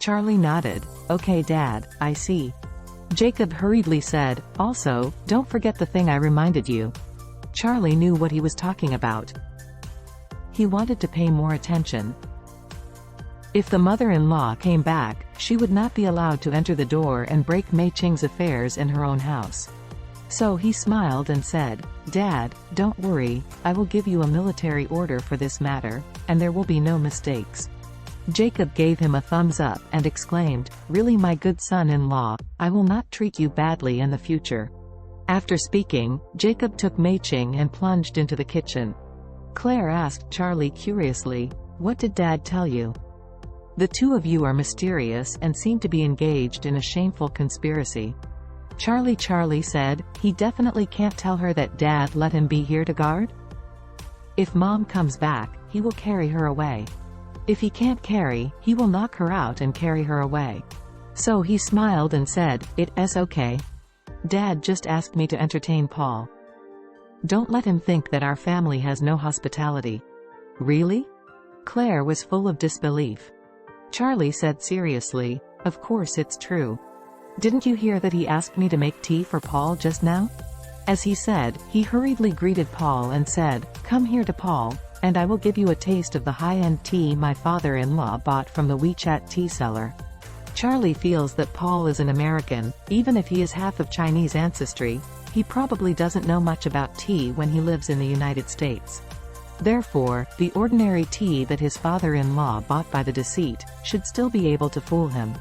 Charlie nodded. Okay Dad, I see. Jacob hurriedly said, also, don't forget the thing I reminded you. Charlie knew what he was talking about. He wanted to pay more attention. If the mother-in-law came back, she would not be allowed to enter the door and break Mei Qing's affairs in her own house. So he smiled and said, Dad, don't worry, I will give you a military order for this matter, and there will be no mistakes. Jacob gave him a thumbs up and exclaimed, really my good son-in-law, I will not treat you badly in the future. After speaking, Jacob took Mei Qing and plunged into the kitchen. Claire asked Charlie curiously, what did Dad tell you? The two of you are mysterious and seem to be engaged in a shameful conspiracy. Charlie said, he definitely can't tell her that Dad let him be here to guard? If Mom comes back, he will carry her away. If he can't carry, he will knock her out and carry her away. So he smiled and said, it's okay. Dad just asked me to entertain Paul. Don't let him think that our family has no hospitality. Really? Claire was full of disbelief. Charlie said seriously, of course it's true. Didn't you hear that he asked me to make tea for Paul just now? As he said, he hurriedly greeted Paul and said, come here to Paul, and I will give you a taste of the high-end tea my father-in-law bought from the WeChat tea seller. Charlie feels that Paul is an American, even if he is half of Chinese ancestry, he probably doesn't know much about tea when he lives in the United States. Therefore, the ordinary tea that his father-in-law bought by the deceit, should still be able to fool him.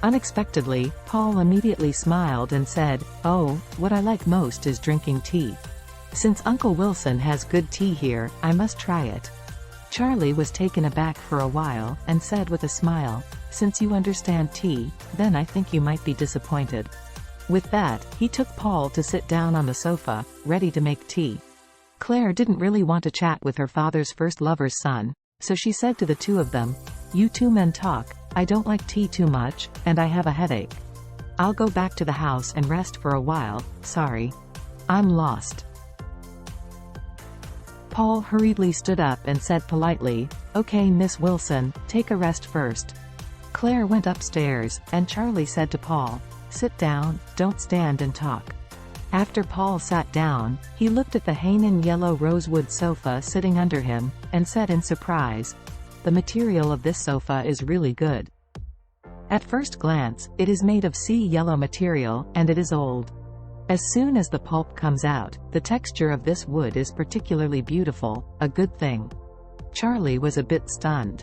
Unexpectedly, Paul immediately smiled and said, oh, what I like most is drinking tea. Since Uncle Wilson has good tea here, I must try it. Charlie was taken aback for a while, and said with a smile, since you understand tea, then I think you might be disappointed. With that, he took Paul to sit down on the sofa, ready to make tea. Claire didn't really want to chat with her father's first lover's son, so she said to the two of them, you two men talk, I don't like tea too much, and I have a headache. I'll go back to the house and rest for a while, sorry. I'm lost. Paul hurriedly stood up and said politely, okay Miss Wilson, take a rest first. Claire went upstairs, and Charlie said to Paul, sit down, don't stand and talk. After Paul sat down, he looked at the Hainan yellow rosewood sofa sitting under him, and said in surprise, the material of this sofa is really good. At first glance, it is made of sea yellow material, and it is old. As soon as the pulp comes out, the texture of this wood is particularly beautiful, a good thing. Charlie was a bit stunned.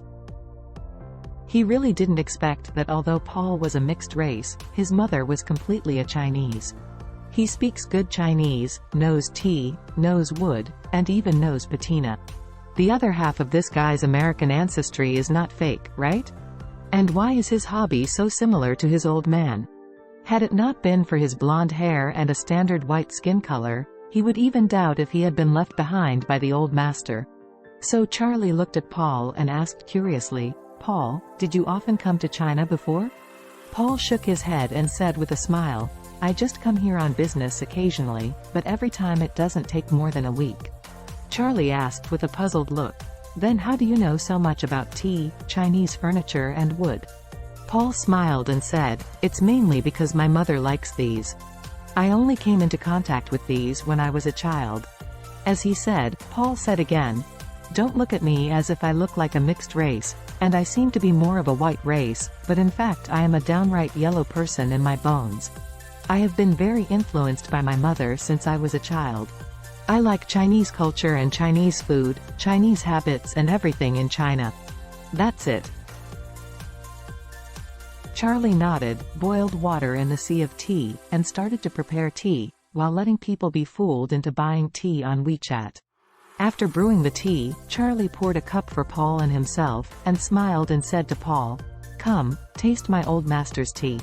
He really didn't expect that although Paul was a mixed race, his mother was completely a Chinese. He speaks good Chinese, knows tea, knows wood, and even knows patina. The other half of this guy's American ancestry is not fake, right? And why is his hobby so similar to his old man? Had it not been for his blonde hair and a standard white skin color, he would even doubt if he had been left behind by the old master. So Charlie looked at Paul and asked curiously, Paul, did you often come to China before? Paul shook his head and said with a smile, I just come here on business occasionally, but every time it doesn't take more than a week. Charlie asked with a puzzled look, then how do you know so much about tea, Chinese furniture and wood? Paul smiled and said, it's mainly because my mother likes these. I only came into contact with these when I was a child. As he said, Paul said again, don't look at me as if I look like a mixed race, and I seem to be more of a white race, but in fact I am a downright yellow person in my bones. I have been very influenced by my mother since I was a child. I like Chinese culture and Chinese food, Chinese habits and everything in China. That's it. Charlie nodded, boiled water in the sea of tea, and started to prepare tea, while letting people be fooled into buying tea on WeChat. After brewing the tea, Charlie poured a cup for Paul and himself, and smiled and said to Paul, come, taste my old master's tea.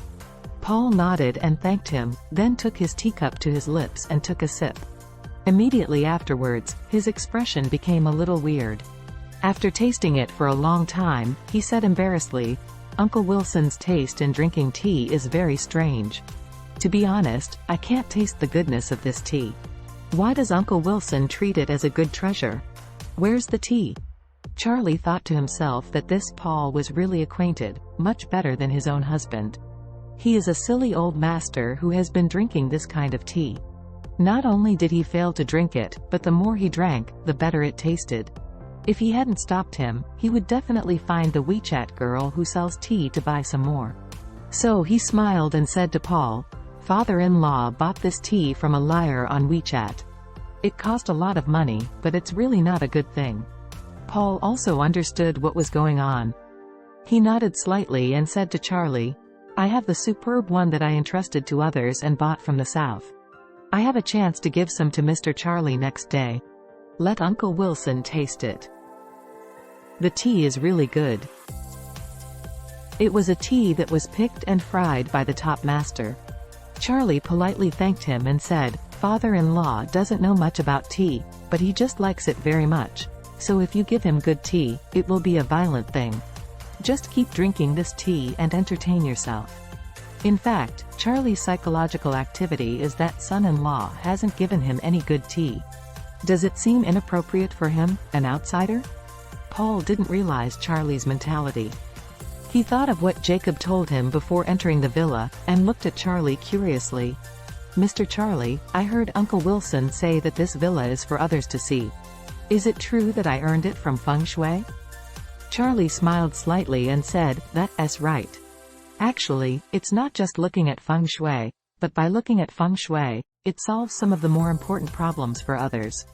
Paul nodded and thanked him, then took his teacup to his lips and took a sip. Immediately afterwards, his expression became a little weird. After tasting it for a long time, he said embarrassedly, Uncle Wilson's taste in drinking tea is very strange. To be honest, I can't taste the goodness of this tea. Why does Uncle Wilson treat it as a good treasure? Where's the tea? Charlie thought to himself that this Paul was really acquainted, much better than his own husband. He is a silly old master who has been drinking this kind of tea. Not only did he fail to drink it, but the more he drank, the better it tasted. If he hadn't stopped him, he would definitely find the WeChat girl who sells tea to buy some more. So he smiled and said to Paul, "Father-in-law bought this tea from a liar on WeChat. It cost a lot of money, but it's really not a good thing." Paul also understood what was going on. He nodded slightly and said to Charlie, "I have the superb one that I entrusted to others and bought from the south. I have a chance to give some to Mr. Charlie next day. Let Uncle Wilson taste it. The tea is really good." It was a tea that was picked and fried by the top master. Charlie politely thanked him and said, "Father-in-law doesn't know much about tea, but he just likes it very much. So if you give him good tea, it will be a violent thing. Just keep drinking this tea and entertain yourself." In fact, Charlie's psychological activity is that son-in-law hasn't given him any good tea. Does it seem inappropriate for him, an outsider? Paul didn't realize Charlie's mentality. He thought of what Jacob told him before entering the villa, and looked at Charlie curiously. "Mr. Charlie, I heard Uncle Wilson say that this villa is for others to see. Is it true that I earned it from feng shui?" Charlie smiled slightly and said, "That's right. Actually, it's not just looking at feng shui, but by looking at feng shui, it solves some of the more important problems for others."